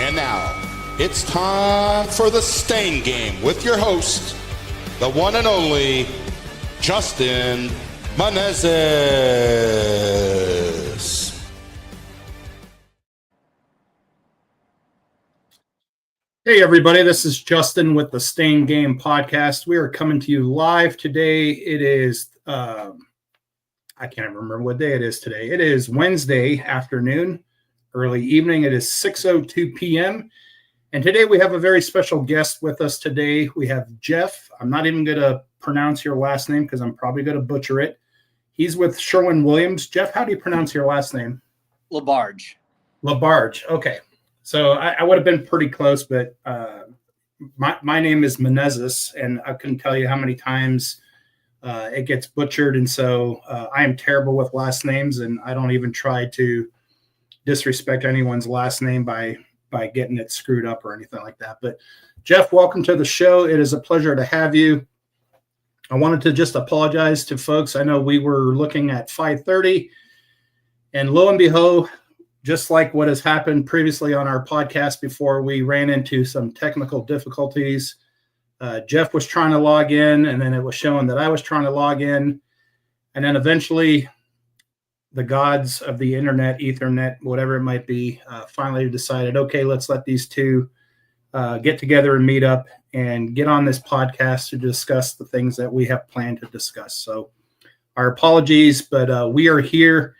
And now, it's time for the Stain Game with your host, the one and only Justin Menezes. Hey everybody, this is Justin with the Stain Game podcast. We are coming to you live today. It is, I can't remember what day it is today. It is Wednesday afternoon, early evening. It is 6:02 p.m. And today we have a very special guest with us today. We have Jeff. I'm not even going to pronounce your last name because I'm probably going to butcher it. He's with Sherwin Williams. Jeff, how do you pronounce your last name? LaBarge. LaBarge. Okay. So I would have been pretty close, but my name is Menezes, and I couldn't tell you how many times it gets butchered. And so I am terrible with last names, and I don't even try to disrespect anyone's last name by getting it screwed up or anything like that. But Jeff, welcome to the show. It is a pleasure to have you. I wanted to just apologize to folks. I know we were looking at 5:30, and lo and behold, just like what has happened previously on our podcast before, we ran into some technical difficulties. Jeff was trying to log in, and then it was showing that I was trying to log in. And then eventually the gods of the internet, Ethernet, whatever it might be, finally decided, okay, let's let these two get together and meet up and get on this podcast to discuss the things that we have planned to discuss. So our apologies, but we are here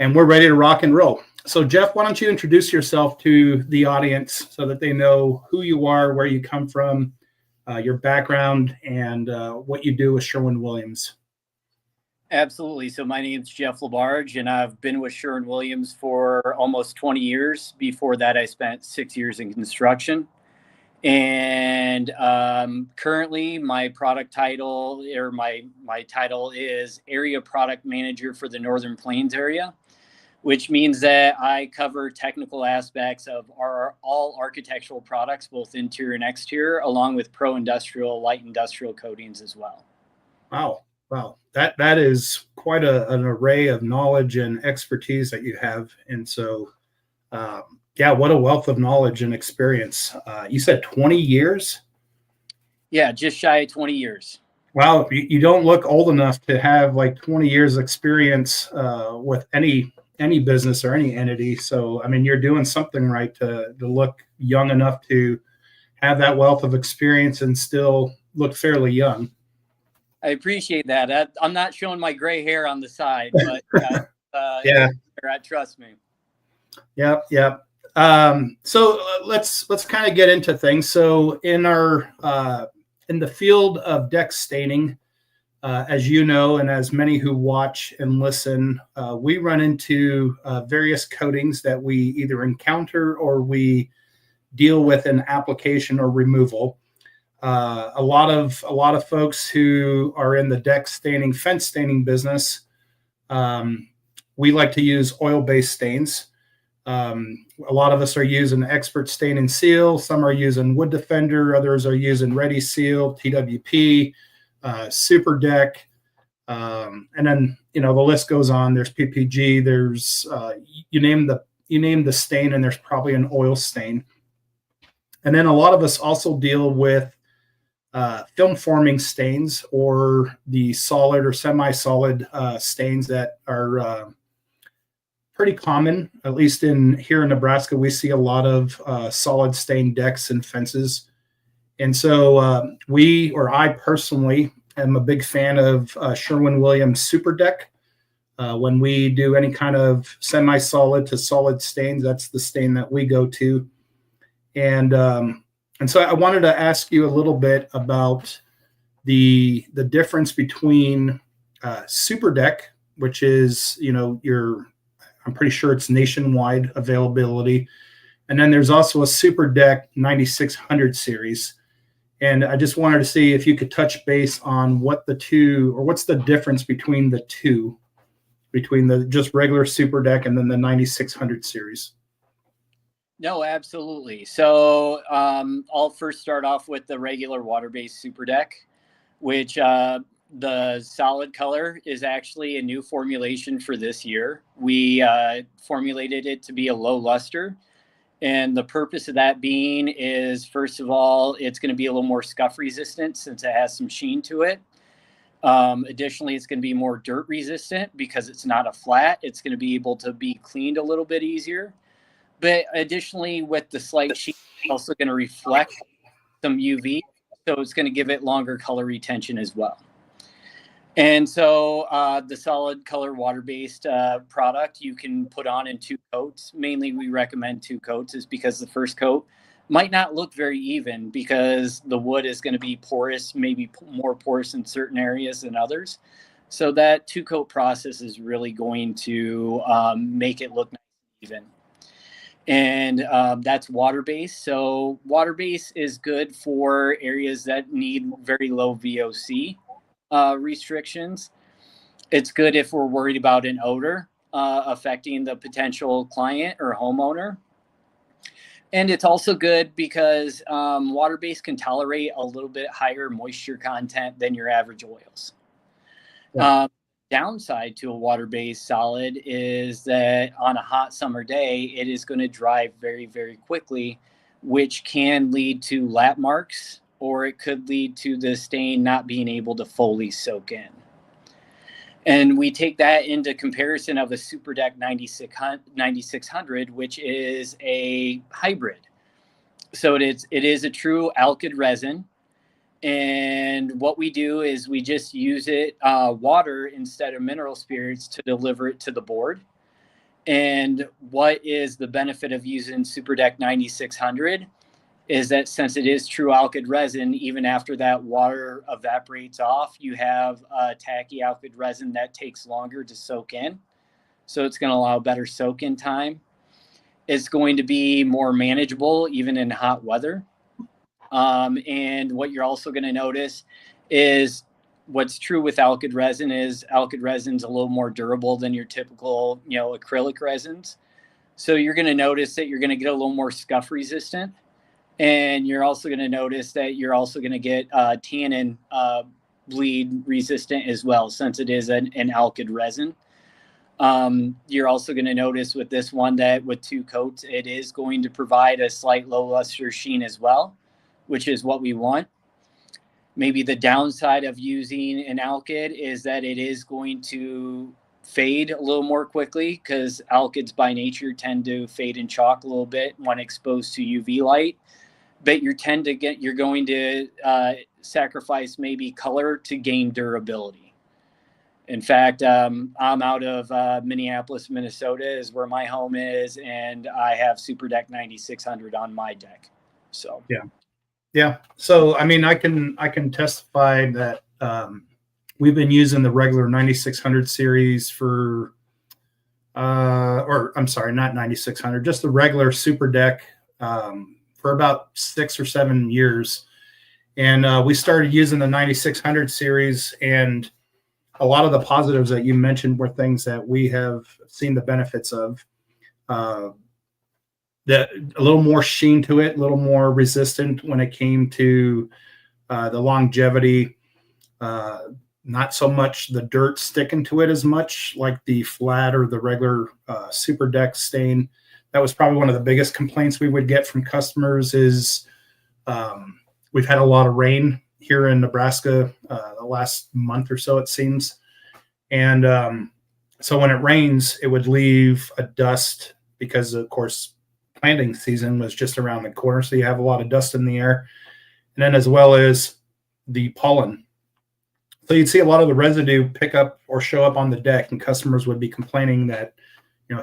and we're ready to rock and roll. So Jeff, why don't you introduce yourself to the audience so that they know who you are, where you come from, your background, and what you do with Sherwin Williams. Absolutely. So my name's Jeff LaBarge, and I've been with Sherwin Williams for almost 20 years. Before that, I spent 6 years in construction. And currently my product title, or my title is Area Product Manager for the Northern Plains area, which means that I cover technical aspects of all architectural products, both interior and exterior, along with pro industrial, light industrial coatings as well. Wow. That is quite an array of knowledge and expertise that you have. And so, what a wealth of knowledge and experience. You said 20 years? Yeah, just shy of 20 years. Wow. You don't look old enough to have like 20 years experience with any business or any entity. So, I mean, you're doing something right to look young enough to have that wealth of experience and still look fairly young. I appreciate that. I'm not showing my gray hair on the side, but trust me. Yeah. So let's kind of get into things. So in the field of deck staining, as you know, and as many who watch and listen, we run into various coatings that we either encounter or we deal with in application or removal. A lot of folks who are in the deck staining, fence staining business, we like to use oil-based stains. A lot of us are using Expert Stain and Seal. Some are using Wood Defender. Others are using Ready Seal, TWP, Super Deck, and then the list goes on. There's PPG. There's you name the stain, and there's probably an oil stain. And then a lot of us also deal with film forming stains, or the solid or semi-solid stains that are pretty common. At least here in Nebraska, we see a lot of solid stain decks and fences. And so I personally am a big fan of Sherwin Williams Super Deck. When we do any kind of semi-solid to solid stains, that's the stain that we go to. And so I wanted to ask you a little bit about the difference between Super Deck, which is, I'm pretty sure it's nationwide availability. And then there's also a Super Deck 9600 series. And I just wanted to see if you could touch base on what's the difference between the two, between the just regular Super Deck and then the 9600 series. No, absolutely. So I'll first start off with the regular water-based Super Deck, which the solid color is actually a new formulation for this year. We formulated it to be a low luster, And the purpose of that being is, first of all, it's going to be a little more scuff resistant since it has some sheen to it. Additionally, it's going to be more dirt resistant because it's not a flat. It's going to be able to be cleaned a little bit easier. But additionally, with the slight sheen, it's also going to reflect some UV. So it's going to give it longer color retention as well. And so the solid color water-based product you can put on in 2 coats. Mainly we recommend 2 coats is because the first coat might not look very even because the wood is going to be porous, maybe more porous in certain areas than others. So that 2-coat process is really going to make it look nice and even. And that's water-based. So water-based is good for areas that need very low VOC restrictions. It's good if we're worried about an odor affecting the potential client or homeowner. And it's also good because water-based can tolerate a little bit higher moisture content than your average oils. Yeah. Downside to a water-based solid is that on a hot summer day, it is going to dry very, very quickly, which can lead to lap marks, or it could lead to the stain not being able to fully soak in. And we take that into comparison of a Super Deck 9600, which is a hybrid. So it is a true alkyd resin. And what we do is we just use it water instead of mineral spirits to deliver it to the board. And what is the benefit of using Super Deck 9600 is that since it is true alkyd resin, even after that water evaporates off, you have a tacky alkyd resin that takes longer to soak in. So it's going to allow better soak in time. It's going to be more manageable even in hot weather. And what you're also going to notice is what's true with alkyd resin is alkyd resin's a little more durable than your typical, acrylic resins. So you're going to notice that you're going to get a little more scuff resistant. And you're also going to notice that you're also going to get tannin bleed resistant as well, since it is an alkyd resin. You're also going to notice with this one that with 2 coats, it is going to provide a slight low luster sheen as well, which is what we want. Maybe the downside of using an alkyd is that it is going to fade a little more quickly because alkyds by nature tend to fade and chalk a little bit when exposed to UV light. But you're going to sacrifice maybe color to gain durability. In fact, I'm out of Minneapolis, Minnesota is where my home is, and I have Super Deck 9600 on my deck. So yeah. So I mean, I can testify that we've been using the regular 9600 series for, or I'm sorry, not 9600, just the regular Super Deck. For about 6 or 7 years. And we started using the 9600 series, and a lot of the positives that you mentioned were things that we have seen the benefits of. A little more sheen to it, a little more resistant when it came to the longevity. Not so much the dirt sticking to it as much like the flat or the regular Super Deck stain. That was probably one of the biggest complaints we would get from customers is we've had a lot of rain here in Nebraska the last month or so, it seems. And so when it rains, it would leave a dust because, of course, planting season was just around the corner. So you have a lot of dust in the air. And then as well as the pollen. So you'd see a lot of the residue pick up or show up on the deck, and customers would be complaining that,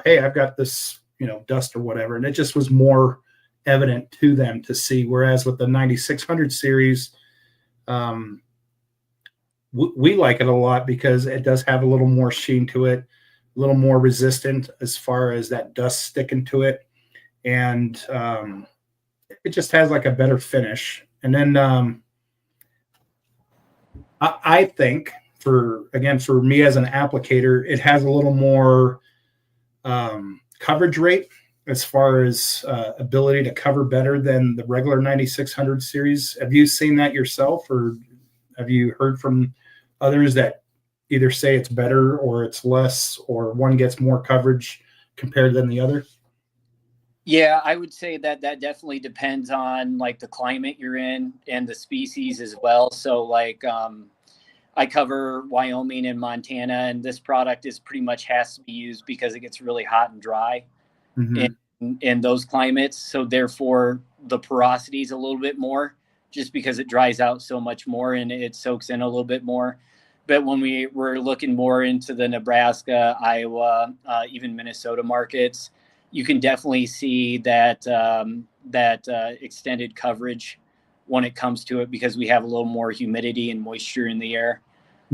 hey, I've got this, dust or whatever. And it just was more evident to them to see. Whereas with the 9600 series, we like it a lot because it does have a little more sheen to it, a little more resistant as far as that dust sticking to it. And it just has like a better finish. And then I think for me as an applicator, it has a little more coverage rate as far as ability to cover better than the regular 9600 series. Have you seen that yourself, or have you heard from others that either say it's better or it's less, or one gets more coverage compared than the other? Yeah, I would say that that definitely depends on like the climate you're in and the species as well. So like I cover Wyoming and Montana, and this product is pretty much has to be used because it gets really hot and dry in, Mm-hmm. in those climates. So therefore, the porosity is a little bit more, just because it dries out so much more and it soaks in a little bit more. But when we were looking more into the Nebraska, Iowa, even Minnesota markets, you can definitely see that extended coverage when it comes to it, because we have a little more humidity and moisture in the air.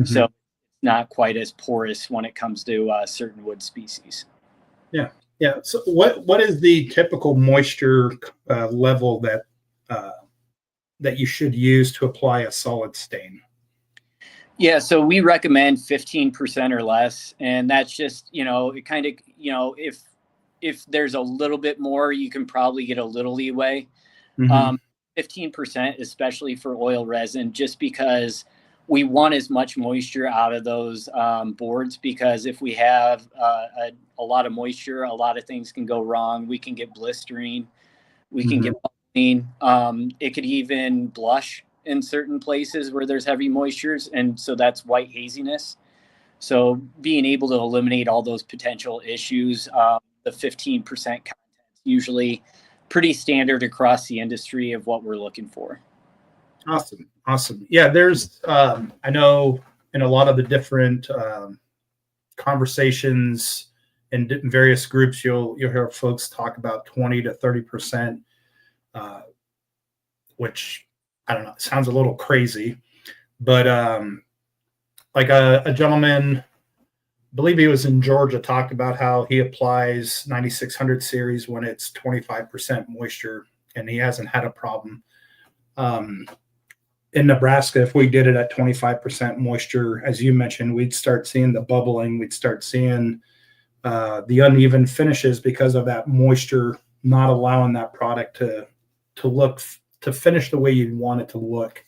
So Mm-hmm. it's not quite as porous when it comes to certain wood species. Yeah. Yeah. So what is the typical moisture level uh, that you should use to apply a solid stain? Yeah, so we recommend 15% or less, and that's just, it kind of, if there's a little bit more, you can probably get a little leeway. Mm-hmm. Um, 15%, especially for oil resin, just because we want as much moisture out of those boards, because if we have a lot of moisture, a lot of things can go wrong. We can get blistering, we can Mm-hmm. get bubbling. It could even blush in certain places where there's heavy moistures, and so that's white haziness. So being able to eliminate all those potential issues, the 15% content is usually pretty standard across the industry of what we're looking for. Awesome. Awesome. Yeah. There's, I know in a lot of the different conversations in various groups, you'll hear folks talk about 20 to 30%, uh, which I don't know, sounds a little crazy, but like a gentleman, I believe he was in Georgia, talked about how he applies 9600 series when it's 25% moisture, and he hasn't had a problem. Um, in Nebraska, if we did it at 25% moisture, as you mentioned, we'd start seeing the bubbling, we'd start seeing the uneven finishes because of that moisture not allowing that product to look to finish the way you want it to look,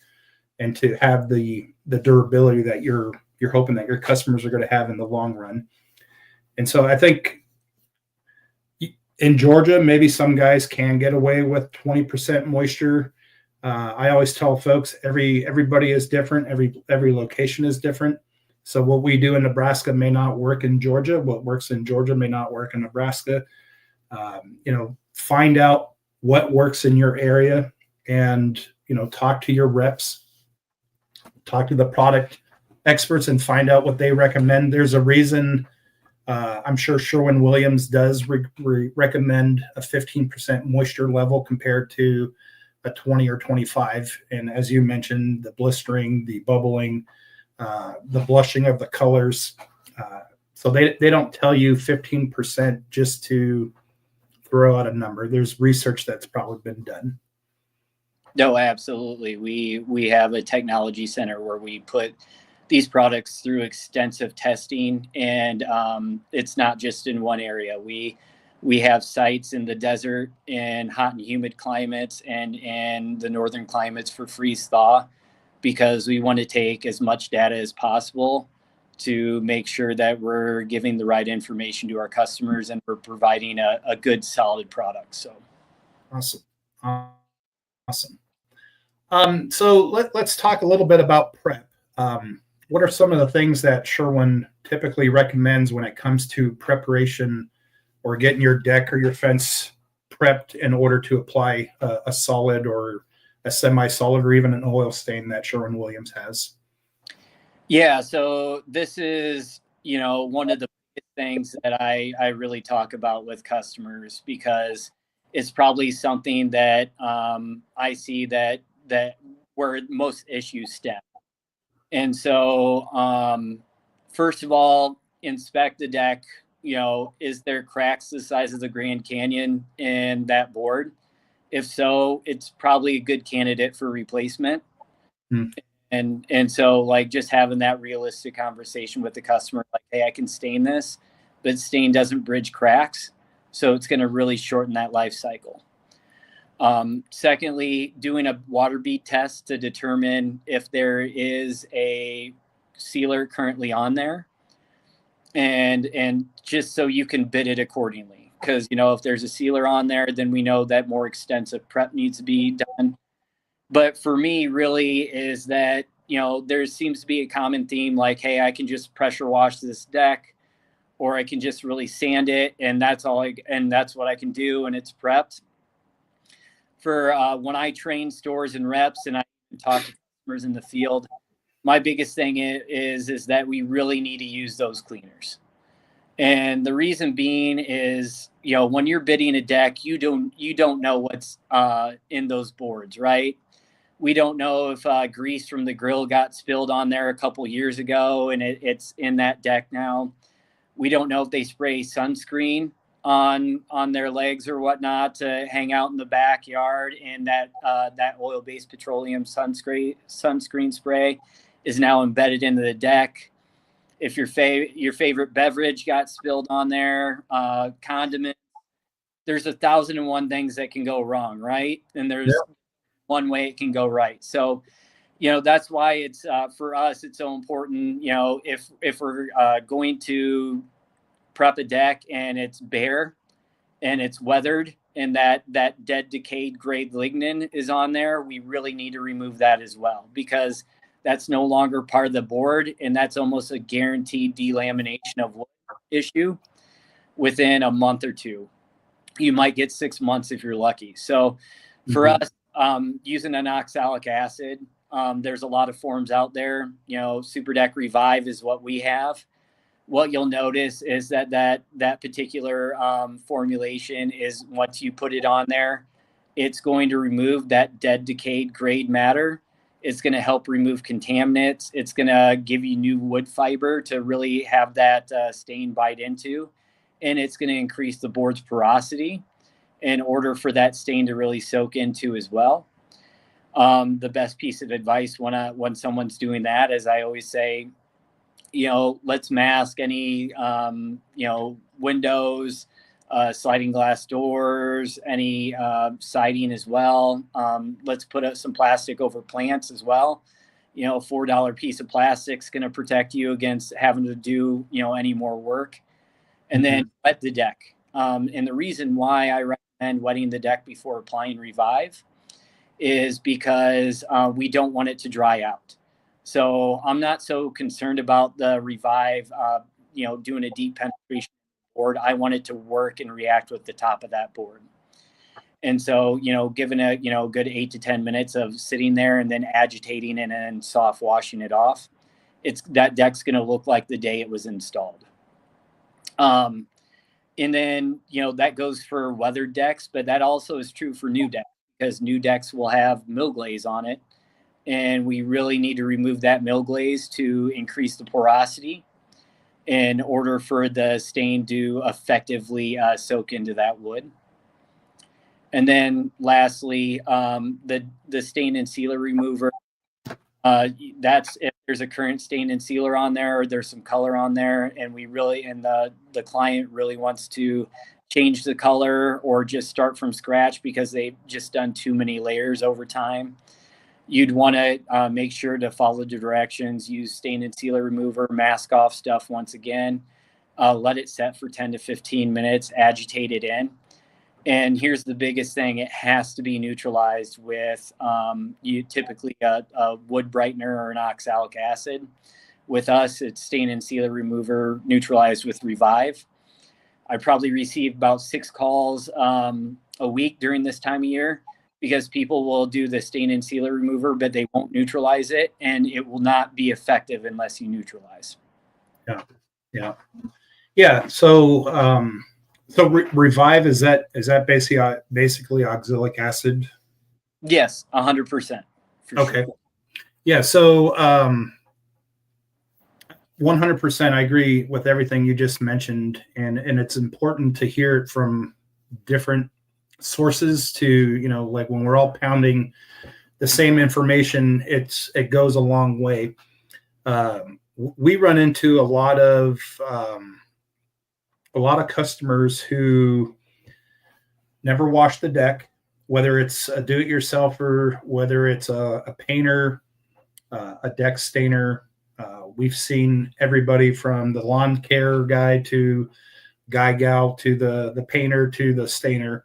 and to have the durability that you're hoping that your customers are going to have in the long run. And so I think in Georgia, maybe some guys can get away with 20% moisture. I always tell folks everybody is different. Every location is different. So what we do in Nebraska may not work in Georgia. What works in Georgia may not work in Nebraska. Find out what works in your area, and talk to your reps, talk to the product experts, and find out what they recommend. There's a reason. I'm sure Sherwin-Williams does recommend a 15% moisture level compared to a 20 or 25. And as you mentioned, the blistering, the bubbling, the blushing of the colors. So they don't tell you 15% just to throw out a number. There's research that's probably been done. No, absolutely. We have a technology center where we put these products through extensive testing, and it's not just in one area. We have sites in the desert, in hot and humid climates, and in the northern climates for freeze thaw, because we want to take as much data as possible to make sure that we're giving the right information to our customers and we're providing a good solid product. So Awesome. Awesome. So let's talk a little bit about prep. What are some of the things that Sherwin typically recommends when it comes to preparation or getting your deck or your fence prepped in order to apply a solid or a semi-solid or even an oil stain that Sherwin-Williams has? yeah, so this is, one of the biggest things that I really talk about with customers, because it's probably something that I see that where most issues stem. And so, first of all, inspect the deck. Is there cracks the size of the Grand Canyon in that board? If so, it's probably a good candidate for replacement. Hmm. And so, like, just having that realistic conversation with the customer, like, hey, I can stain this, but stain doesn't bridge cracks, so it's going to really shorten that life cycle. Secondly, doing a water bead test to determine if there is a sealer currently on there, and just so you can bid it accordingly. because, if there's a sealer on there, then we know that more extensive prep needs to be done. But for me, really, is that, there seems to be a common theme like, hey, I can just pressure wash this deck, or I can just really sand it, and that's what I can do, and it's prepped. For when I train stores and reps and I talk to customers in the field, my biggest thing is that we really need to use those cleaners. And the reason being is, when you're bidding a deck, you don't know what's in those boards, right? We don't know if grease from the grill got spilled on there a couple years ago and it's in that deck now. We don't know if they spray sunscreen on their legs or whatnot to hang out in the backyard, and that oil-based petroleum sunscreen spray is now embedded into the deck. If your favorite beverage got spilled on there, condiment, there's 1,001 things that can go wrong, right? And there's one way it can go right. So, that's why it's for us, it's so important. If we're going to prep a deck and it's bare and it's weathered and that dead decayed grade lignin is on there, we really need to remove that as well, because that's no longer part of the board, and that's almost a guaranteed delamination of wood issue within a month or two. You might get 6 months if you're lucky. So for us, using an oxalic acid, there's a lot of forms out there. Super Deck Revive is what we have. What you'll notice is that particular formulation is, once you put it on there, it's going to remove that dead decayed grade matter. It's going to help remove contaminants. It's going to give you new wood fiber to really have that stain bite into. And it's going to increase the board's porosity in order for that stain to really soak into as well. The best piece of advice when someone's doing that is, I always say, let's mask any, windows, sliding glass doors, any siding as well. Let's put some plastic over plants as well. A $4 piece of plastic is going to protect you against having to do, any more work. And then wet the deck. And the reason why I recommend wetting the deck before applying Revive is because we don't want it to dry out. So I'm not so concerned about the Revive, doing a deep penetration board. I want it to work and react with the top of that board. And so, given a, good 8 to 10 minutes of sitting there and then agitating and then soft washing it off, that deck's going to look like the day it was installed. And then, that goes for weathered decks, but that also is true for new decks, because new decks will have mill glaze on it. And we really need to remove that mill glaze to increase the porosity in order for the stain to effectively soak into that wood. And then lastly, the stain and sealer remover. That's if there's a current stain and sealer on there, or there's some color on there, and the client really wants to change the color or just start from scratch because they've just done too many layers over time. You'd want to make sure to follow the directions, use stain and sealer remover, mask off stuff once again, let it set for 10 to 15 minutes, agitate it in. And here's the biggest thing: it has to be neutralized with typically a wood brightener or an oxalic acid. With us, it's stain and sealer remover neutralized with Revive. I probably receive about 6 calls a week during this time of year, because people will do the stain and sealer remover, but they won't neutralize it, and it will not be effective unless you neutralize. Yeah. So Revive, is that basically oxalic acid? Yes, 100%. Okay. Sure. Yeah. So 100%, I agree with everything you just mentioned, and it's important to hear it from different sources to, like when we're all pounding the same information, it goes a long way. We run into a lot of customers who never wash the deck, whether it's a do-it-yourselfer, whether it's a painter, a deck stainer. We've seen everybody from the lawn care guy to guy, gal, to the painter, to the stainer,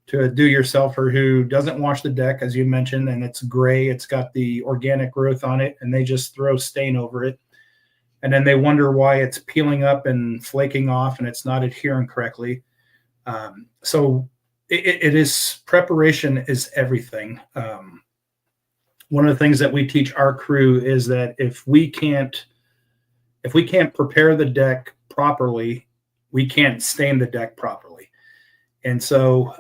to a do-yourselfer who doesn't wash the deck, as you mentioned, and it's gray. It's got the organic growth on it, and they just throw stain over it. And then they wonder why it's peeling up and flaking off and it's not adhering correctly. So it is, preparation is everything. One of the things that we teach our crew is that if we can't prepare the deck properly, we can't stain the deck properly. And so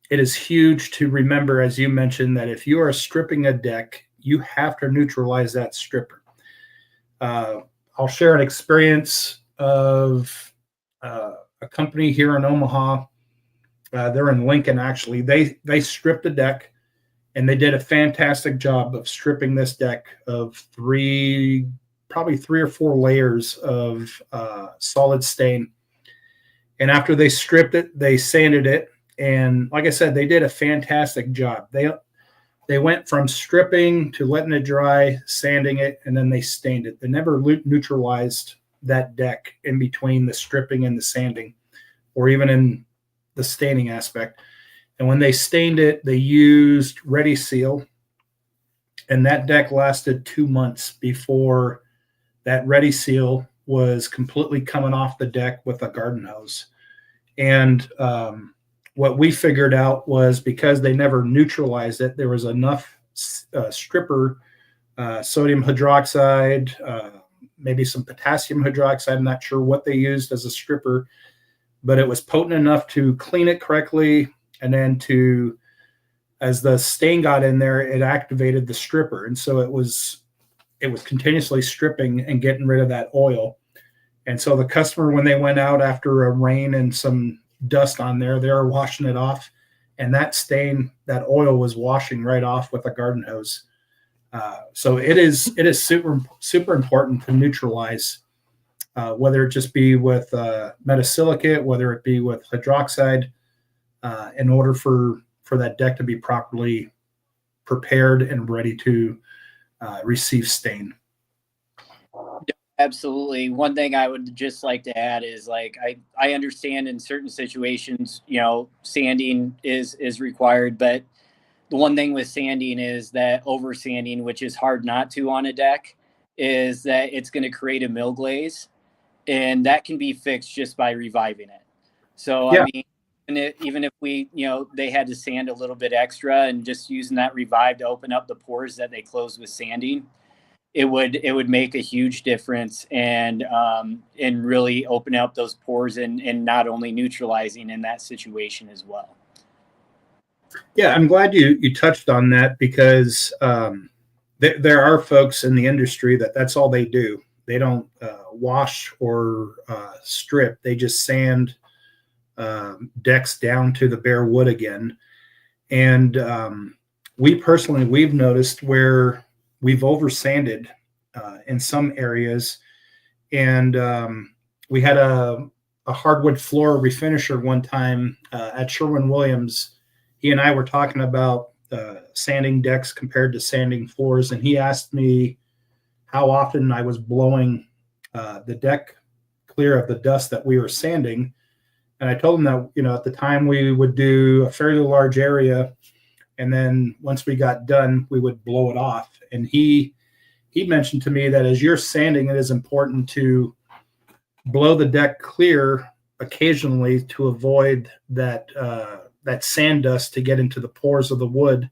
it is huge to remember, as you mentioned, that if you are stripping a deck, you have to neutralize that stripper. I'll share an experience of a company here in Omaha. They're in Lincoln, actually. They stripped the deck, and they did a fantastic job of stripping this deck of probably three or four layers of solid stain. And after they stripped it, they sanded it. And like I said, they did a fantastic job. They went from stripping to letting it dry, sanding it, and then they stained it. They never neutralized that deck in between the stripping and the sanding, or even in the staining aspect. And when they stained it, they used Ready Seal, and that deck lasted 2 months before that Ready Seal was completely coming off the deck with a garden hose. And what we figured out was, because they never neutralized it, there was enough stripper, sodium hydroxide, maybe some potassium hydroxide. I'm not sure what they used as a stripper, but it was potent enough to clean it correctly. And then as the stain got in there, it activated the stripper. And so it was continuously stripping and getting rid of that oil. And so the customer, when they went out after a rain and some dust on there, they were washing it off, and that stain, that oil was washing right off with a garden hose. So it is super important to neutralize, whether it just be with metasilicate, whether it be with hydroxide, in order for that deck to be properly prepared and ready to receive stain. Absolutely. One thing I would just like to add is, like, I understand in certain situations, sanding is required, but the one thing with sanding is that over sanding, which is hard not to on a deck, is that it's going to create a mill glaze, and that can be fixed just by reviving it. So, Yeah. I mean, even if they had to sand a little bit extra and just using that revive to open up the pores that they close with sanding, it would make a huge difference, and really open up those pores and not only neutralizing in that situation as well. Yeah, I'm glad you touched on that, because there are folks in the industry that's all they do. They don't wash or strip. They just sand decks down to the bare wood again. And we've noticed where we've over sanded in some areas. And we had a hardwood floor refinisher one time at Sherwin-Williams. He and I were talking about sanding decks compared to sanding floors. And he asked me how often I was blowing the deck clear of the dust that we were sanding. And I told him that, at the time we would do a fairly large area, and then once we got done, we would blow it off. And he mentioned to me that as you're sanding, it is important to blow the deck clear occasionally to avoid that sand dust to get into the pores of the wood,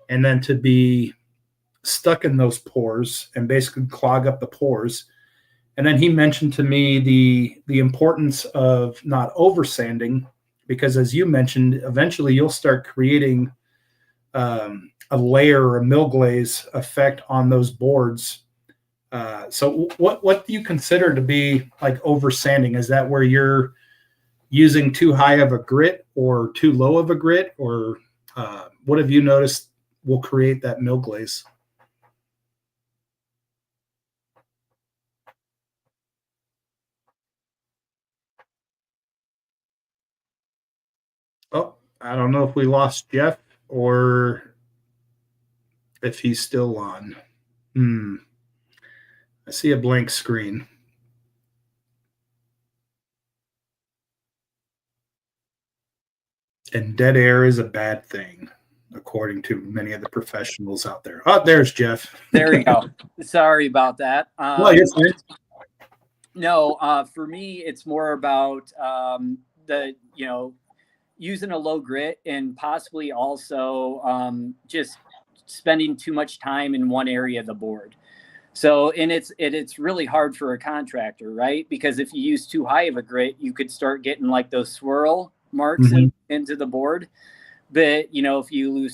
and then to be stuck in those pores and basically clog up the pores. And then he mentioned to me the importance of not over sanding, because, as you mentioned, eventually you'll start creating a layer or a mill glaze effect on those boards. So what do you consider to be like over sanding? Is that where you're using too high of a grit or too low of a grit, or what have you noticed will create that mill glaze? Oh, I don't know if we lost Jeff or if he's still on. I see a blank screen. And dead air is a bad thing, according to many of the professionals out there. Oh, there's Jeff. There you go. Sorry about that. Well, you're fine. No, for me, it's more about using a low grit and possibly also just spending too much time in one area of the board. So, and it's really hard for a contractor, right? Because if you use too high of a grit, you could start getting like those swirl marks into the board. But if you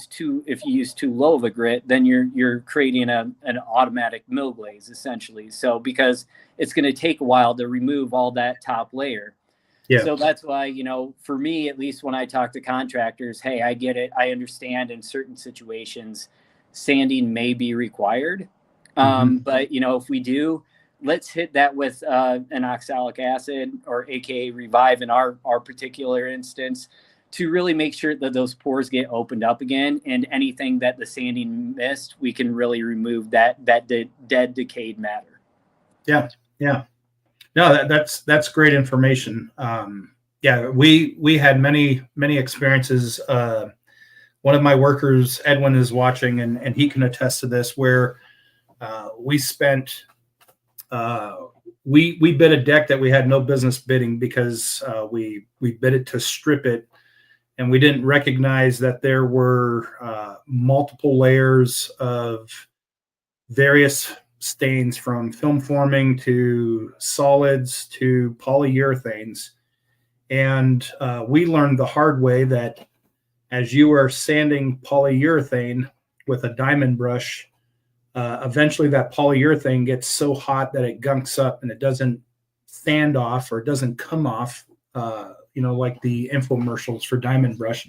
use too low of a grit, then you're creating an automatic mill glaze essentially. So because it's going to take a while to remove all that top layer. Yeah. So that's why, for me, at least when I talk to contractors, hey, I get it. I understand in certain situations, sanding may be required. But, if we do, let's hit that with an oxalic acid or AKA Revive in our particular instance to really make sure that those pores get opened up again. And anything that the sanding missed, we can really remove that dead decayed matter. Yeah. Yeah. No, that's great information. Yeah, we had many experiences. One of my workers, Edwin, is watching, and he can attest to this. Where we spent, we bid a deck that we had no business bidding because we bid it to strip it, and we didn't recognize that there were multiple layers of various stains, from film forming to solids to polyurethanes. And we learned the hard way that as you are sanding polyurethane with a diamond brush, eventually that polyurethane gets so hot that it gunks up and it doesn't sand off, or it doesn't come off, like the infomercials for diamond brush,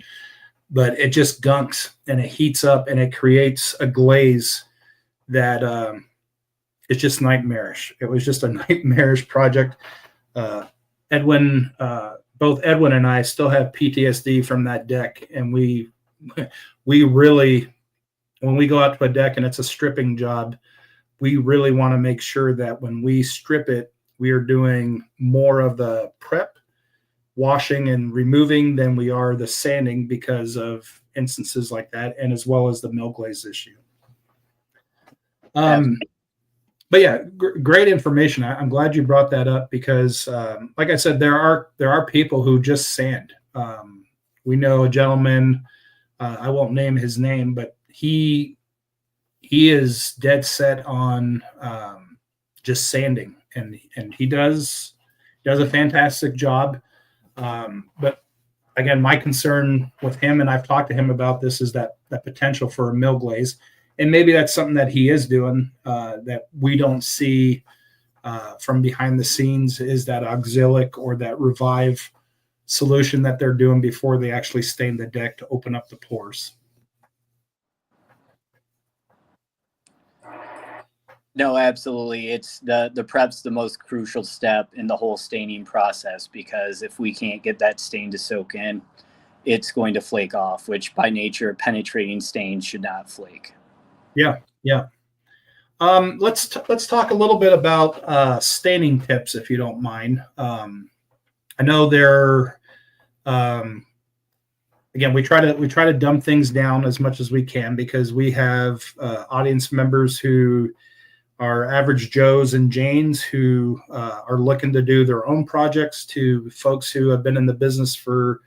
but it just gunks and it heats up and it creates a glaze that it's just nightmarish. It was just a nightmarish project. Edwin, both Edwin and I still have PTSD from that deck. And we really, when we go out to a deck and it's a stripping job, we really want to make sure that when we strip it, we are doing more of the prep, washing and removing than we are the sanding, because of instances like that, and as well as the mill glaze issue. But yeah, great information. I'm glad you brought that up because, like I said, there are people who just sand. We know a gentleman. I won't name his name, but he is dead set on just sanding, and he does a fantastic job. But again, my concern with him, and I've talked to him about this, is that potential for a mill glaze. And maybe that's something that he is doing that we don't see from behind the scenes, is that oxalic or that Revive solution that they're doing before they actually stain the deck to open up the pores. No, absolutely. It's the prep's the most crucial step in the whole staining process, because if we can't get that stain to soak in, it's going to flake off, which by nature, penetrating stains should not flake. Yeah. Let's talk a little bit about staining tips, if you don't mind. I know there. Again, we try to dumb things down as much as we can, because we have audience members who are average Joes and Janes who are looking to do their own projects, to folks who have been in the business for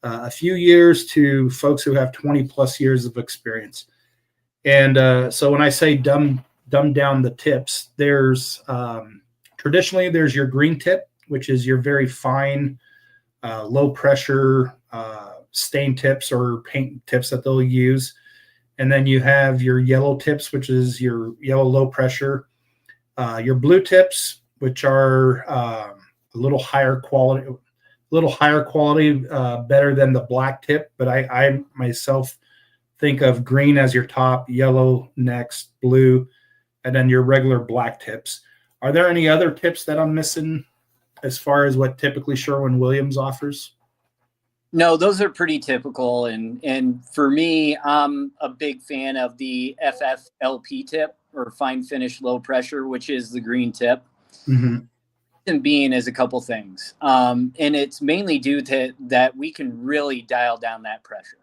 a few years, to folks who have 20 plus years of experience. And so when I say dumb down the tips, there's traditionally there's your green tip, which is your very fine, low pressure stain tips or paint tips that they'll use. And then you have your yellow tips, which is your yellow low pressure, your blue tips, which are a little higher quality, better than the black tip. But I myself think of green as your top, yellow next, blue, and then your regular black tips. Are there any other tips that I'm missing as far as what typically Sherwin-Williams offers? No, those are pretty typical. And for me, I'm a big fan of the FFLP tip, or fine finish low pressure, which is the green tip. Mm-hmm. reason being is a couple things. And it's mainly due to that we can really dial down that pressure.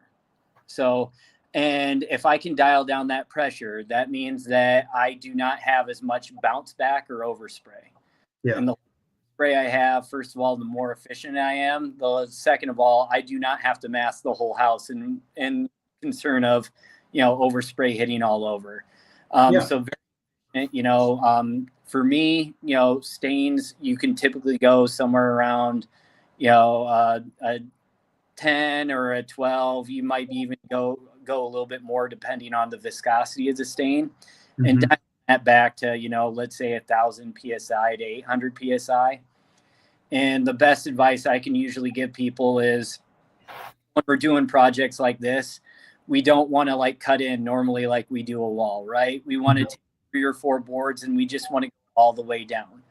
So, and if I can dial down that pressure, that means that I do not have as much bounce back or overspray. Yeah. And the spray I have, first of all, the more efficient I am. The second of all, I do not have to mask the whole house and concern of, overspray hitting all over. So, for me, stains, you can typically go somewhere around, a 10 or a 12. You might even go a little bit more depending on the viscosity of the stain, and dial that back to, let's say 1,000 psi to 800 psi. And the best advice I can usually give people is when we're doing projects like this, we don't want to like cut in normally like we do a wall, right? We want to take 3 or 4 boards and we just want to go all the way down,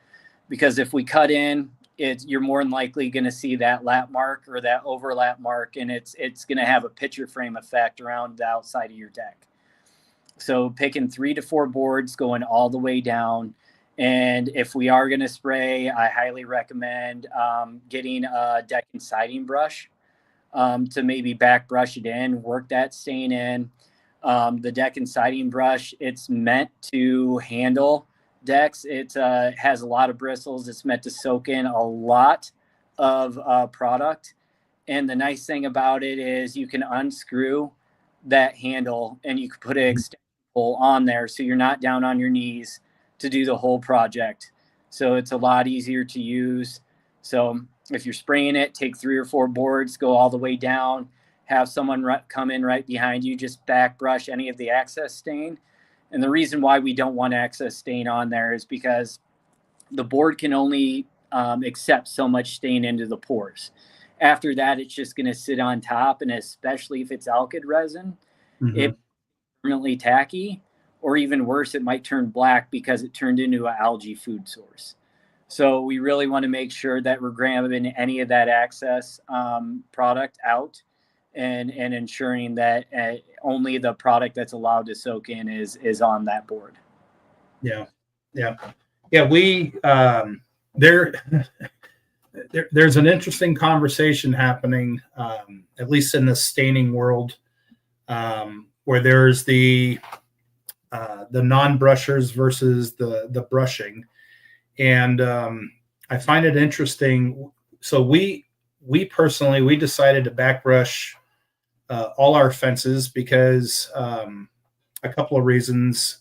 because if we cut in, you're more than likely going to see that lap mark or that overlap mark, and it's going to have a picture frame effect around the outside of your deck. So picking 3 to 4 boards, going all the way down. And if we are going to spray, I highly recommend getting a deck and siding brush to maybe back brush it in, work that stain in. The deck and siding brush, it's meant to handle decks. It has a lot of bristles. It's meant to soak in a lot of product. And the nice thing about it is you can unscrew that handle and you can put an extension pole on there, so you're not down on your knees to do the whole project. So it's a lot easier to use. So if you're spraying it, take 3 or 4 boards, go all the way down, have someone come in right behind you, just back brush any of the excess stain. And the reason why we don't want excess stain on there is because the board can only accept so much stain into the pores. After that, it's just going to sit on top, and especially if it's alkyd resin, it's permanently tacky, or even worse, it might turn black because it turned into an algae food source. So we really want to make sure that we're grabbing any of that excess product out and ensuring that only the product that's allowed to soak in is on that board. Yeah. We there's an interesting conversation happening, at least in the staining world, where there's the non-brushers versus the brushing. And I find it interesting. So we personally decided to back brush all our fences because a couple of reasons.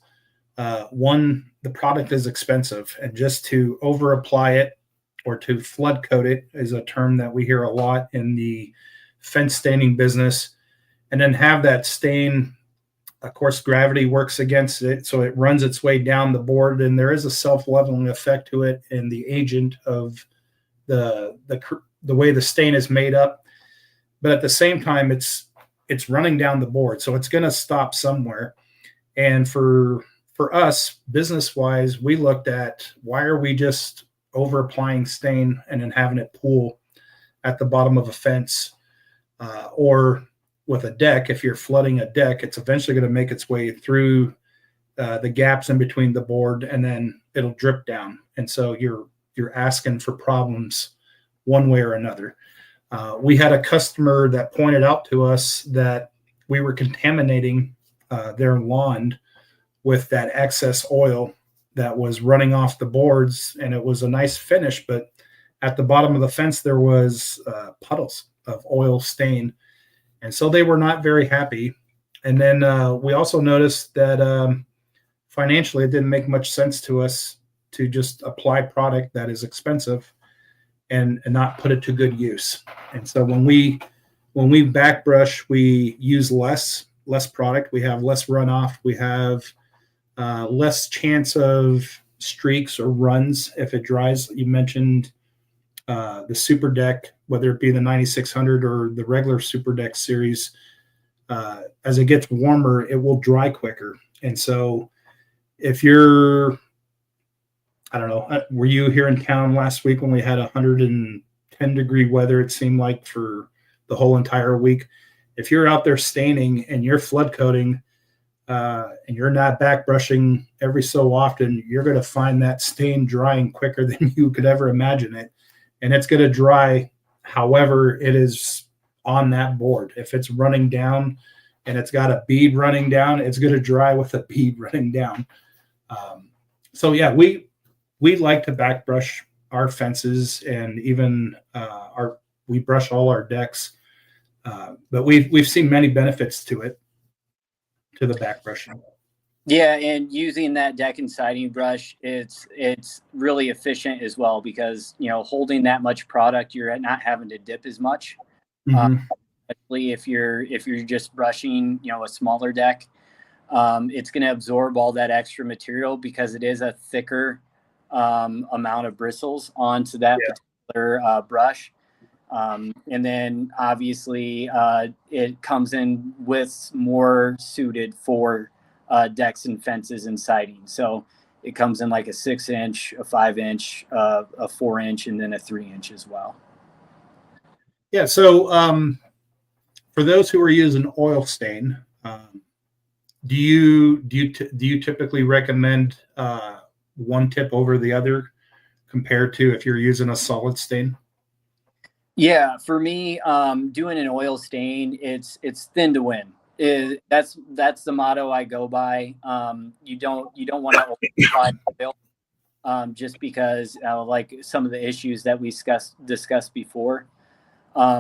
One, the product is expensive, and just to over apply it or to flood coat it is a term that we hear a lot in the fence staining business. And then have that stain, of course, gravity works against it, so it runs its way down the board, and there is a self-leveling effect to it in the agent of the way the stain is made up. But at the same time, it's running down the board, so it's going to stop somewhere. And for us, business-wise, we looked at, why are we just over applying stain and then having it pool at the bottom of a fence, or with a deck? If you're flooding a deck, it's eventually going to make its way through the gaps in between the board, and then it'll drip down. And so you're asking for problems one way or another. We had a customer that pointed out to us that we were contaminating their lawn with that excess oil that was running off the boards, and it was a nice finish, but at the bottom of the fence there was puddles of oil stain. And so they were not very happy. And then we also noticed that financially it didn't make much sense to us to just apply product that is expensive and not put it to good use. And so when we back brush, we use less product. We have less runoff. We have less chance of streaks or runs if it dries. You mentioned the Super Deck, whether it be the 9600 or the regular Super Deck series, as it gets warmer, it will dry quicker. And so if you're, I don't know, were you here in town last week when we had 110-degree weather, it seemed like, for the whole entire week? If you're out there staining and you're flood coating, and you're not back brushing every so often, you're going to find that stain drying quicker than you could ever imagine it. And it's going to dry however it is on that board. If it's running down and it's got a bead running down, it's going to dry with a bead running down. So yeah, we like to back brush our fences, and even we brush all our decks. But we've seen many benefits to the back brushing. Yeah, and using that deck and siding brush, it's really efficient as well, because holding that much product, you're not having to dip as much. Especially if you're just brushing a smaller deck, it's going to absorb all that extra material because it is a thicker amount of bristles onto that particular brush. And then obviously it comes in with more suited for decks and fences and siding. So it comes in like a 6-inch, a 5-inch, a 4-inch, and then a 3-inch as well. Yeah. So for those who are using oil stain, do you typically recommend one tip over the other compared to if you're using a solid stain? Yeah, for me, doing an oil stain, it's thin to win. That's the motto I go by. You don't want to apply oil, just because like some of the issues that we discussed before.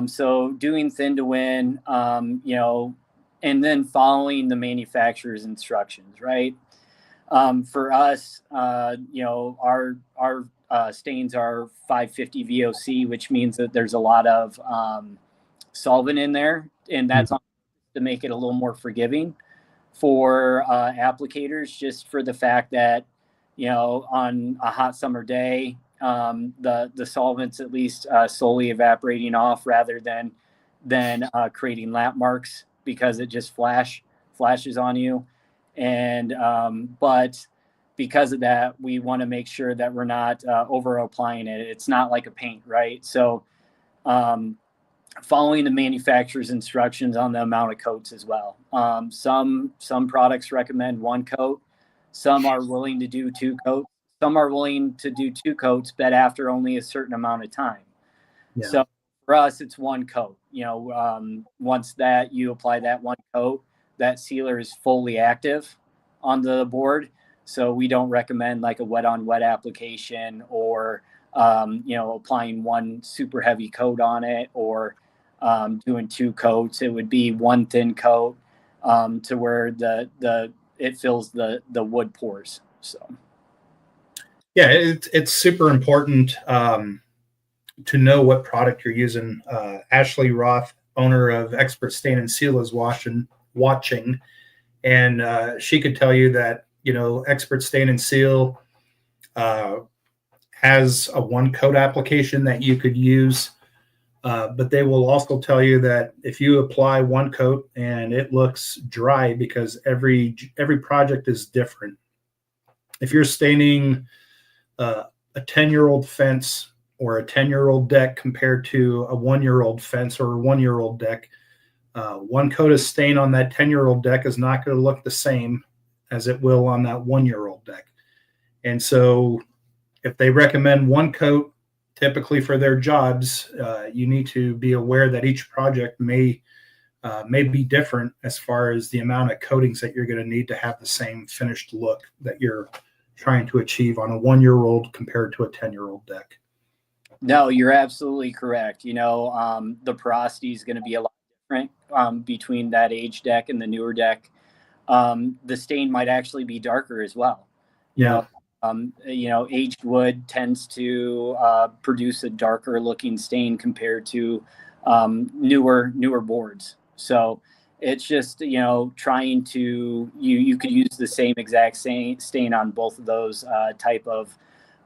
So doing thin to win, and then following the manufacturer's instructions, right? For us, our stains are 550 VOC, which means that there's a lot of solvent in there, and that's to make it a little more forgiving for applicators, just for the fact that on a hot summer day, the solvent's at least slowly evaporating off rather than creating lap marks, because it just flashes on you. And but because of that, we want to make sure that we're not over applying it. It's not like a paint, right? So following the manufacturer's instructions on the amount of coats as well. Some products recommend 1 coat. Some are willing to do 2 coats. Some are willing to do 2 coats, but after only a certain amount of time. Yeah. So for us, it's 1 coat. Once that you apply that 1 coat, that sealer is fully active on the board. So we don't recommend like a wet on wet application, or applying 1 super heavy coat on it, or doing 2 coats. It would be 1 thin coat to where it fills the wood pores. So yeah, it's super important to know what product you're using. Ashley Roth, owner of Expert Stain and Seal, is watching, and she could tell you that Expert Stain and Seal has a 1 coat application that you could use, but they will also tell you that if you apply 1 coat and it looks dry, because every project is different. If you're staining a 10-year-old fence or a 10-year-old deck compared to a 1-year-old fence or a 1-year-old deck, 1 coat of stain on that 10-year-old deck is not going to look the same as it will on that 1-year-old deck. And so if they recommend 1 coat typically for their jobs, you need to be aware that each project may be different as far as the amount of coatings that you're going to need to have the same finished look that you're trying to achieve on a 1-year-old compared to a 10-year-old deck. No, you're absolutely correct. The porosity is going to be a lot different between that age deck and the newer deck. The stain might actually be darker as well. Yeah. Aged wood tends to produce a darker looking stain compared to newer boards. So it's just, trying to, you could use the same exact stain on both of those type of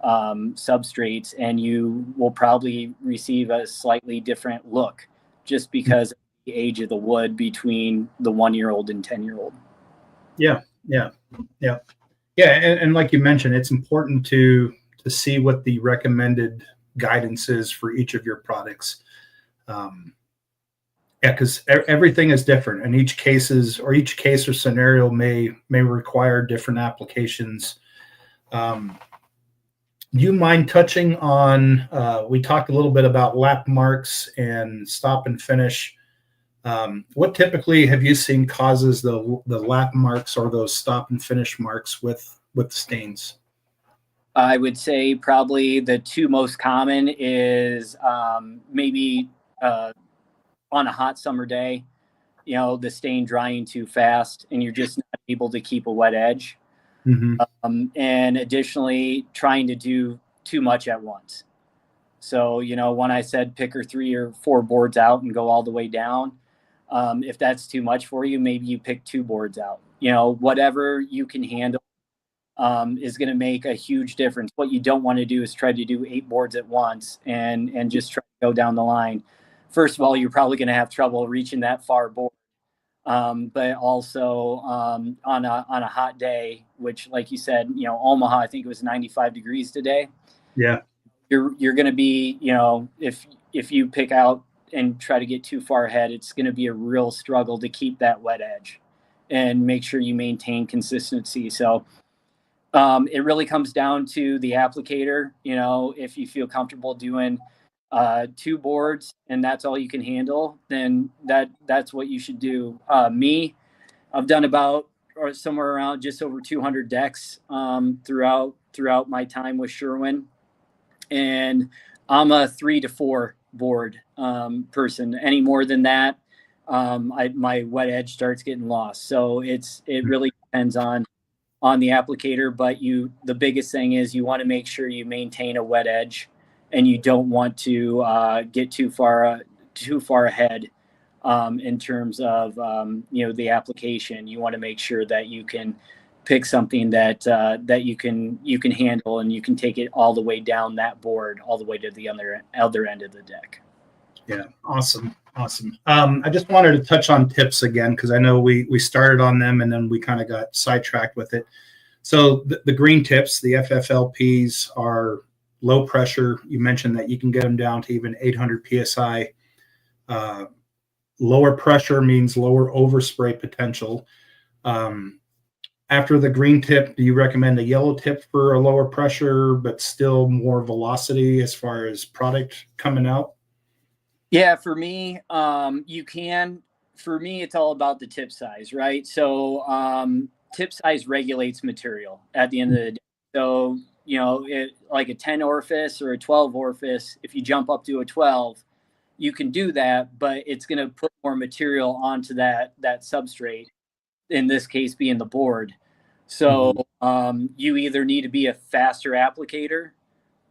substrates, and you will probably receive a slightly different look just because of the age of the wood between the 1-year-old and 10-year-old. Yeah. And like you mentioned, it's important to see what the recommended guidance is for each of your products. Yeah, because everything is different, and each case or scenario may require different applications. Do you mind touching on? We talked a little bit about lap marks and stop and finish. What typically have you seen causes the lap marks or those stop and finish marks with stains? I would say probably the two most common is maybe on a hot summer day, the stain drying too fast and you're just not able to keep a wet edge. Mm-hmm. And additionally, trying to do too much at once. So, when I said pick 3 or 4 boards out and go all the way down, if that's too much for you, maybe you pick 2 boards out. Whatever you can handle is going to make a huge difference. What you don't want to do is try to do 8 boards at once and just try to go down the line. First of all, you're probably going to have trouble reaching that far board. But also on a hot day, which, like you said, Omaha, I think it was 95 degrees today. Yeah, you're going to be, if you pick out and try to get too far ahead, it's going to be a real struggle to keep that wet edge and make sure you maintain consistency. So it really comes down to the applicator. If you feel comfortable doing 2 boards and that's all you can handle, then that's what you should do. I've done about or somewhere around just over 200 decks throughout my time with Sherwin, and I'm a 3 to 4 board person. Any more than that, my wet edge starts getting lost. So it really depends on the applicator, but the biggest thing is you want to make sure you maintain a wet edge, and you don't want to get too far ahead in terms of the application. You want to make sure that you can pick something that you can handle, and you can take it all the way down that board, all the way to the other end of the deck. Yeah, awesome. I just wanted to touch on tips again, because I know we started on them and then we kind of got sidetracked with it. So the green tips, the FFLPs, are low pressure. You mentioned that you can get them down to even 800 psi. Lower pressure means lower overspray potential. After the green tip, do you recommend a yellow tip for a lower pressure but still more velocity as far as product coming out? Yeah, for me, you can. For me, it's all about the tip size, right? So tip size regulates material at the end of the day. So, like a 10 orifice or a 12 orifice, if you jump up to a 12, you can do that, but it's going to put more material onto that substrate, in this case being the board. So you either need to be a faster applicator,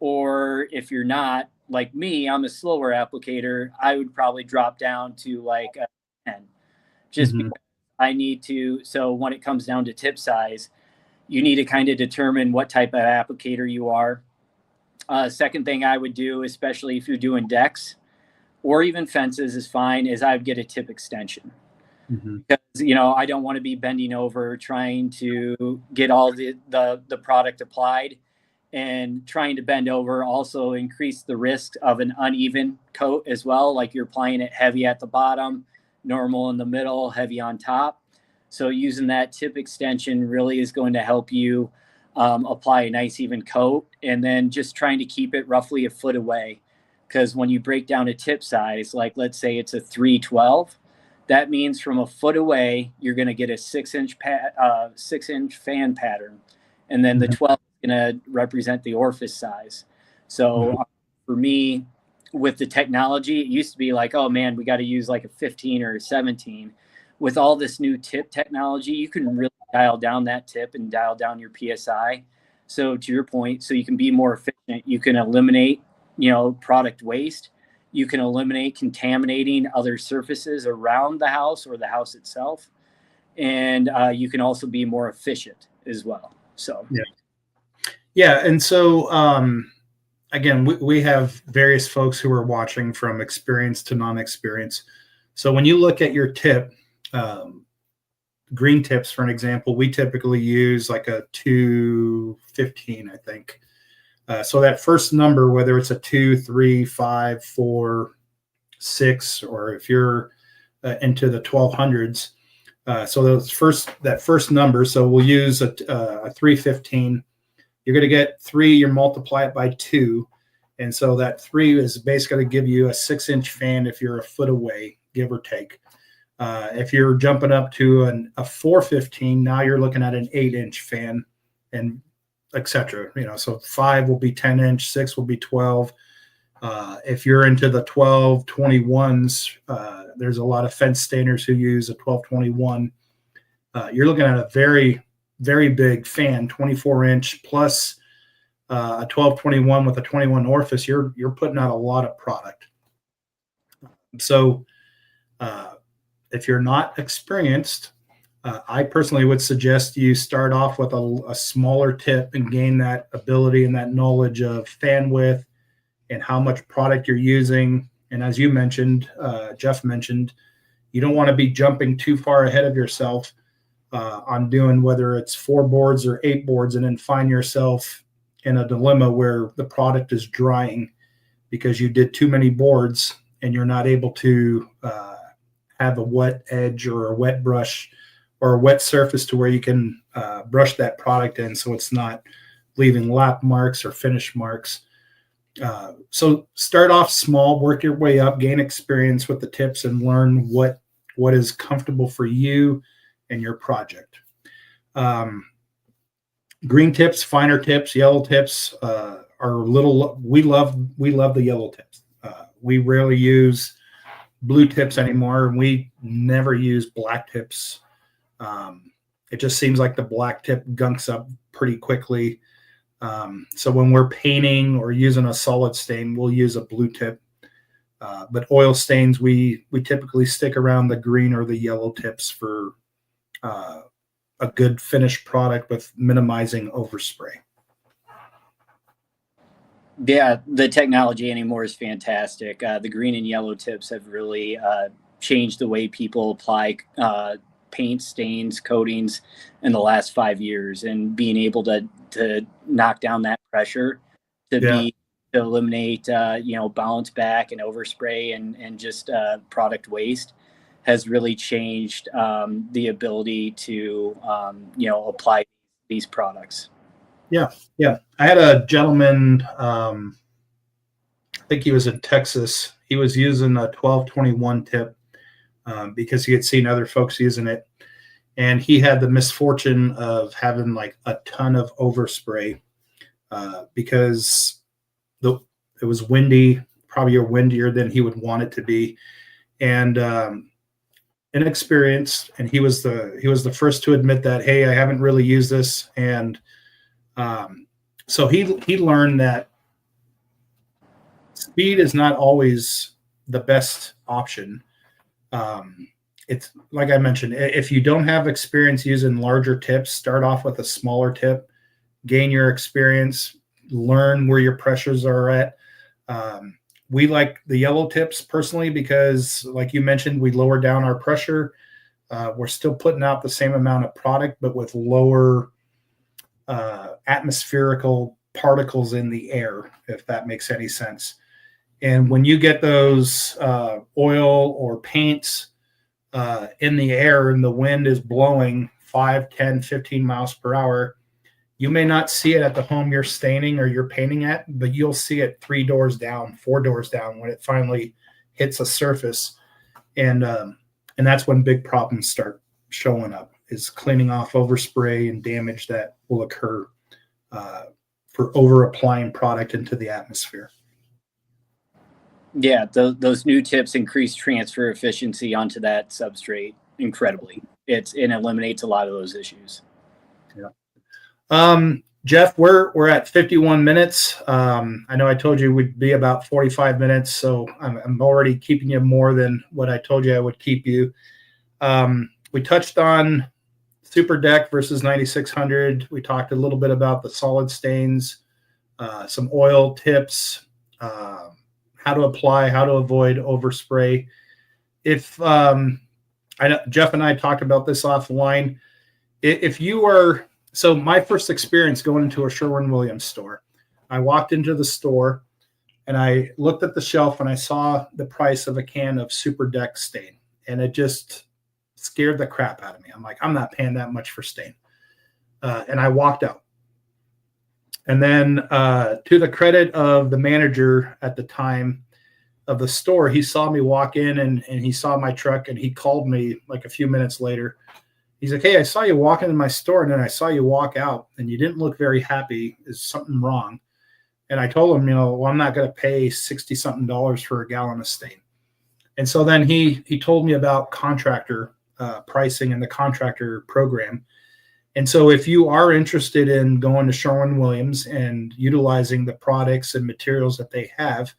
or if you're not, like me, I'm a slower applicator, I would probably drop down to like a 10, just because I need to. So when it comes down to tip size, you need to kind of determine what type of applicator you are. Second thing I would do, especially if you're doing decks or even fences, is fine, is I would get a tip extension. Because I don't want to be bending over trying to get all the product applied, and trying to bend over also increase the risk of an uneven coat as well. Like you're applying it heavy at the bottom, normal in the middle, heavy on top. So using that tip extension really is going to help you apply a nice even coat, and then just trying to keep it roughly a foot away. Because when you break down a tip size, like let's say it's a 312, that means from a foot away, you're going to get a 6-inch fan pattern. And then the 12 is going to represent the orifice size. So for me, with the technology, it used to be like, oh man, we got to use like a 15 or a 17. With all this new tip technology, you can really dial down that tip and dial down your PSI. So to your point, so you can be more efficient, you can eliminate, product waste. You can eliminate contaminating other surfaces around the house or the house itself. And you can also be more efficient as well. So, yeah. And so, again, we have various folks who are watching, from experience to non-experience. So when you look at your tip, green tips, for an example, we typically use like a 215, I think. So that first number, whether it's a 2, 3, 5, 4, 6, or if you're into the 1200s. So that first number, so we'll use a 315. You're going to get 3, you multiply it by 2. And so that 3 is basically going to give you a 6-inch fan if you're a foot away, give or take. If you're jumping up to a 415, now you're looking at an 8-inch fan, and etc. So 5 will be 10-inch, 6 will be 12. If you're into the 1221s, there's a lot of fence stainers who use a 1221. You're looking at a very, very big fan, 24-inch plus a 1221 with a 21 orifice. You're putting out a lot of product. So if you're not experienced, I personally would suggest you start off with a smaller tip and gain that ability and that knowledge of fan width and how much product you're using. And as you mentioned, Jeff mentioned, you don't want to be jumping too far ahead of yourself on doing whether it's 4 boards or 8 boards, and then find yourself in a dilemma where the product is drying because you did too many boards and you're not able to have a wet edge or a wet brush or a wet surface to where you can brush that product in so it's not leaving lap marks or finish marks. So start off small, work your way up, gain experience with the tips, and learn what is comfortable for you and your project. Green tips, finer tips, yellow tips are little. We love the yellow tips. We rarely use blue tips anymore, and we never use black tips. It just seems like the black tip gunks up pretty quickly. So when we're painting or using a solid stain, we'll use a blue tip. But oil stains, we typically stick around the green or the yellow tips for a good finished product with minimizing overspray. Yeah, the technology anymore is fantastic. The green and yellow tips have really changed the way people apply paint, stains, coatings in the last 5 years, and being able to knock down that pressure to eliminate bounce back and overspray and just product waste has really changed the ability to apply these products. Yeah. I had a gentleman, I think he was in Texas. He was using a 1221 tip because he had seen other folks using it. And he had the misfortune of having like a ton of overspray because it was windy, probably windier than he would want it to be. And inexperienced, and he was the first to admit that, hey, I haven't really used this. And so he learned that speed is not always the best option. It's like I mentioned, if you don't have experience using larger tips, start off with a smaller tip, gain your experience, learn where your pressures are at. We like the yellow tips personally because, like you mentioned, we lower down our pressure. We're still putting out the same amount of product, but with lower atmospherical particles in the air, if that makes any sense. And when you get those oil or paints in the air and the wind is blowing 5, 10, 15 miles per hour, you may not see it at the home you're staining or you're painting at, but you'll see it 3 doors down, 4 doors down when it finally hits a surface. And that's when big problems start showing up, is cleaning off overspray and damage that will occur for over applying product into the atmosphere. Yeah, those new tips increase transfer efficiency onto that substrate incredibly. It eliminates a lot of those issues. Yeah. Jeff, we're at 51 minutes. I know I told you we'd be about 45 minutes, so I'm already keeping you more than what I told you I would keep you. We touched on Super Deck versus 9600. We talked a little bit about the solid stains, some oil tips, how to apply, how to avoid overspray. If I know Jeff and I talked about this offline. If you are, so my first experience going into a Sherwin-Williams store, I walked into the store and I looked at the shelf and I saw the price of a can of Super Deck stain. and it just scared the crap out of me. I'm like, I'm not paying that much for stain. And I walked out. And then to the credit of the manager at the time of the store, he saw me walk in and he saw my truck, and he called me like a few minutes later. He's like, hey, I saw you walk into my store, and then I saw you walk out, and you didn't look very happy. Is something wrong? And I told him, well, I'm not going to pay $60-something for a gallon of stain. And so then he told me about contractor pricing and the contractor program. And so if you are interested in going to Sherwin-Williams and utilizing the products and materials that they have,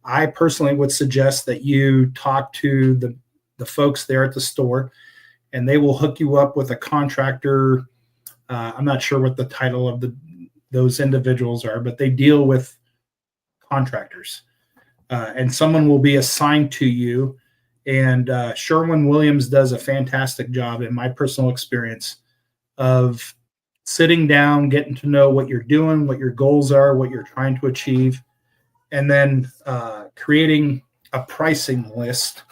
I personally would suggest that you talk to the folks there at the store, and they will hook you up with a contractor. I'm not sure what the title of those individuals are, but they deal with contractors. And someone will be assigned to you. And Sherwin-Williams does a fantastic job, in my personal experience, of sitting down, getting to know what you're doing, what your goals are, what you're trying to achieve, and then creating a pricing list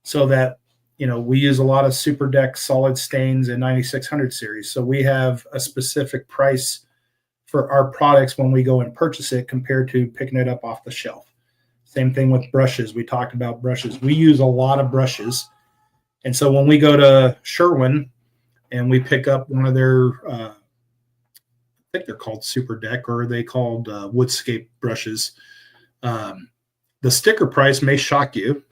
so that, we use a lot of Super Deck solid stains in 9600 series. So we have a specific price for our products when we go and purchase it compared to picking it up off the shelf. Same thing with brushes. We talked about brushes. We use a lot of brushes. And so when we go to Sherwin and we pick up one of their, I think they're called Super Deck, or are they called Woodscape brushes? The sticker price may shock you.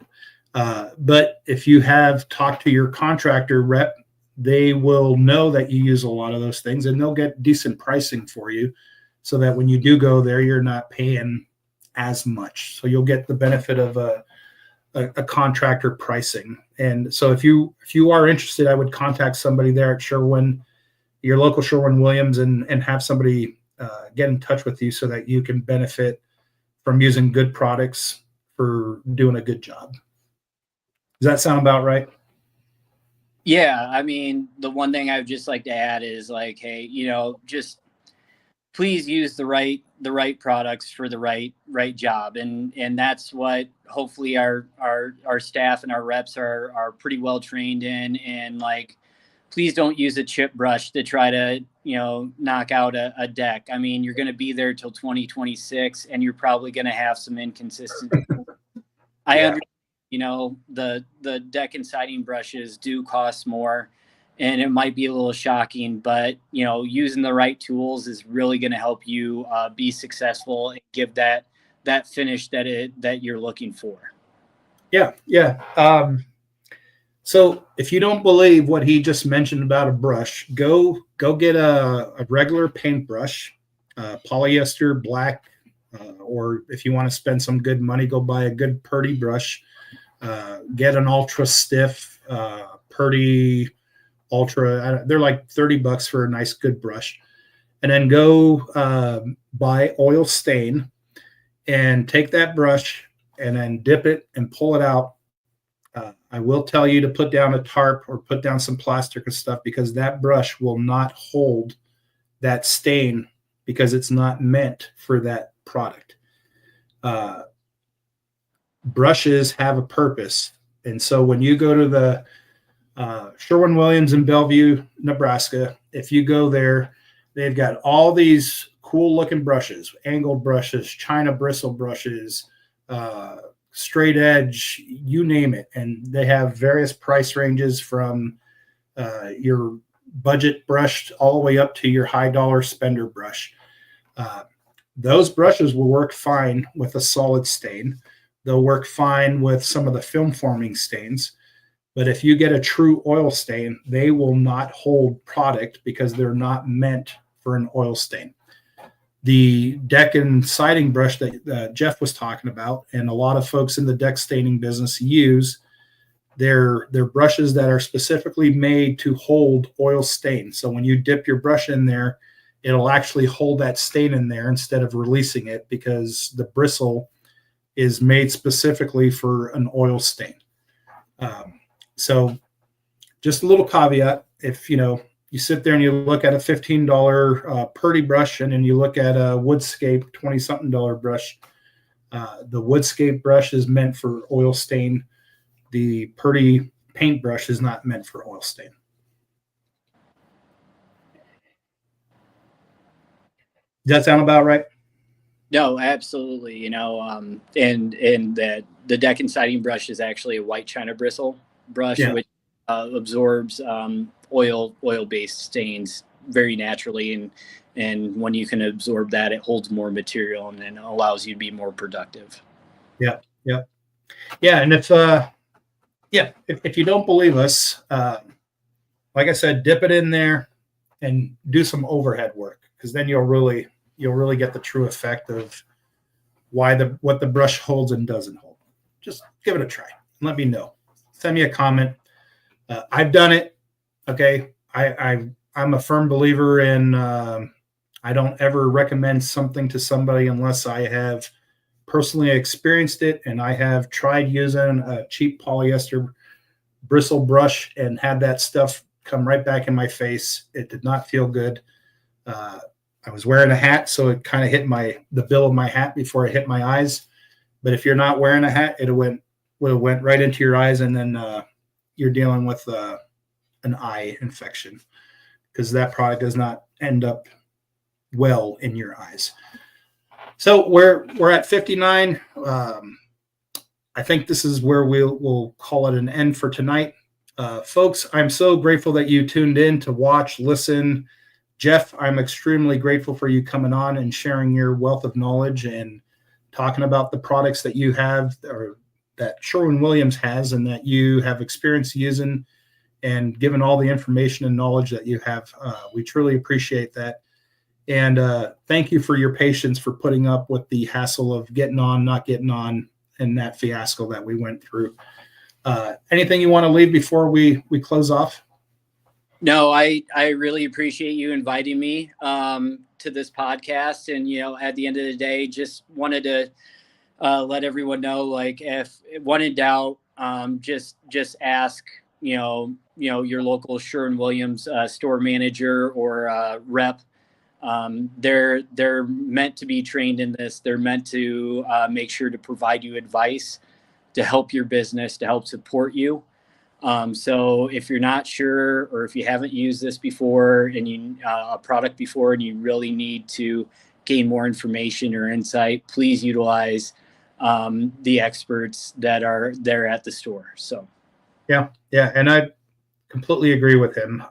But if you have talked to your contractor rep, they will know that you use a lot of those things, and they'll get decent pricing for you so that when you do go there, you're not paying as much. So you'll get the benefit of a contractor pricing. And so if you are interested, I would contact somebody there at Sherwin, your local Sherwin-Williams, and have somebody get in touch with you so that you can benefit from using good products for doing a good job. Does that sound about right? Yeah, I mean, the one thing I would just like to add is like, hey, just please use the right products for the right job, and that's what hopefully our staff and our reps are pretty well trained in. And like, please don't use a chip brush to try to knock out a deck. I mean, you're going to be there till 2026, and you're probably going to have some inconsistency. I understand. The deck and siding brushes do cost more, and it might be a little shocking, but using the right tools is really going to help you be successful and give that finish that you're looking for. Yeah. So if you don't believe what he just mentioned about a brush, go get a regular paintbrush, polyester black, or if you want to spend some good money, go buy a good Purdy brush. Get an ultra stiff Purdy ultra. They're like $30 for a nice good brush, and then go buy oil stain and take that brush and then dip it and pull it out. I will tell you to put down a tarp or put down some plastic or stuff, because that brush will not hold that stain because it's not meant for that product. Brushes have a purpose. And so when you go to the Sherwin-Williams in Bellevue, Nebraska, if you go there, they've got all these cool looking brushes, angled brushes, China bristle brushes, straight edge, you name it. And they have various price ranges from your budget brush all the way up to your high dollar spender brush. Those brushes will work fine with a solid stain. They'll work fine with some of the film forming stains. But if you get a true oil stain, they will not hold product because they're not meant for an oil stain. The deck and siding brush that Jeff was talking about, and a lot of folks in the deck staining business use, they're brushes that are specifically made to hold oil stain. So when you dip your brush in there, it'll actually hold that stain in there instead of releasing it, because the bristle is made specifically for an oil stain. So just a little caveat, if you sit there and you look at a $15 Purdy brush, and then you look at a Woodscape $20-something brush, the Woodscape brush is meant for oil stain. The Purdy paintbrush is not meant for oil stain. Does that sound about right? No, absolutely. And the deck and siding brush is actually a white china bristle brush, Yeah. which absorbs oil-based stains very naturally, and when you can absorb that, it holds more material and then allows you to be more productive. Yeah. And if you don't believe us, like I said, dip it in there and do some overhead work, because then you'll really get the true effect of what the brush holds and doesn't hold. Just give it a try and let me know. Send me a comment. I've done it. Okay. I'm a firm believer in I don't ever recommend something to somebody unless I have personally experienced it and I have tried using a cheap polyester bristle brush and had that stuff come right back in my face. It did not feel good. I was wearing a hat, so it kind of hit the bill of my hat before it hit my eyes. But if you're not wearing a hat, it would have went right into your eyes, and then you're dealing with an eye infection, because that product does not end up well in your eyes. So we're at 59. I think this is where we'll call it an end for tonight. Folks, I'm so grateful that you tuned in to watch, listen. Jeff, I'm extremely grateful for you coming on and sharing your wealth of knowledge and talking about the products that you have, or that Sherwin-Williams has, and that you have experience using, and given all the information and knowledge that you have. We truly appreciate that. And thank you for your patience for putting up with the hassle of getting on, not getting on, and that fiasco that we went through. Anything you want to leave before we close off? No, I really appreciate you inviting me to this podcast. And, at the end of the day, just wanted to let everyone know, like, if one in doubt, just ask, your local Sherwin-Williams store manager or rep. They're meant to be trained in this. They're meant to make sure to provide you advice, to help your business, to help support you. So if you're not sure, or if you haven't used this before and a product before, and you really need to gain more information or insight, please utilize the experts that are there at the store. So, yeah. And I completely agree with him.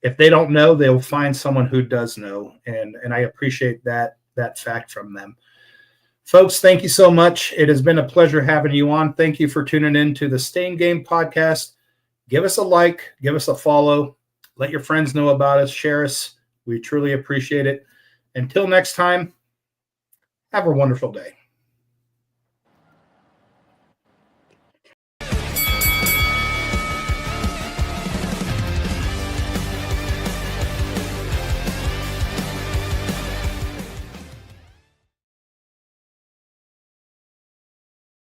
If they don't know, they'll find someone who does know. And I appreciate that fact from them. Folks, thank you so much. It has been a pleasure having you on. Thank you for tuning in to the Stain Game podcast. Give us a like, give us a follow, let your friends know about us, share us. We truly appreciate it. Until next time, have a wonderful day.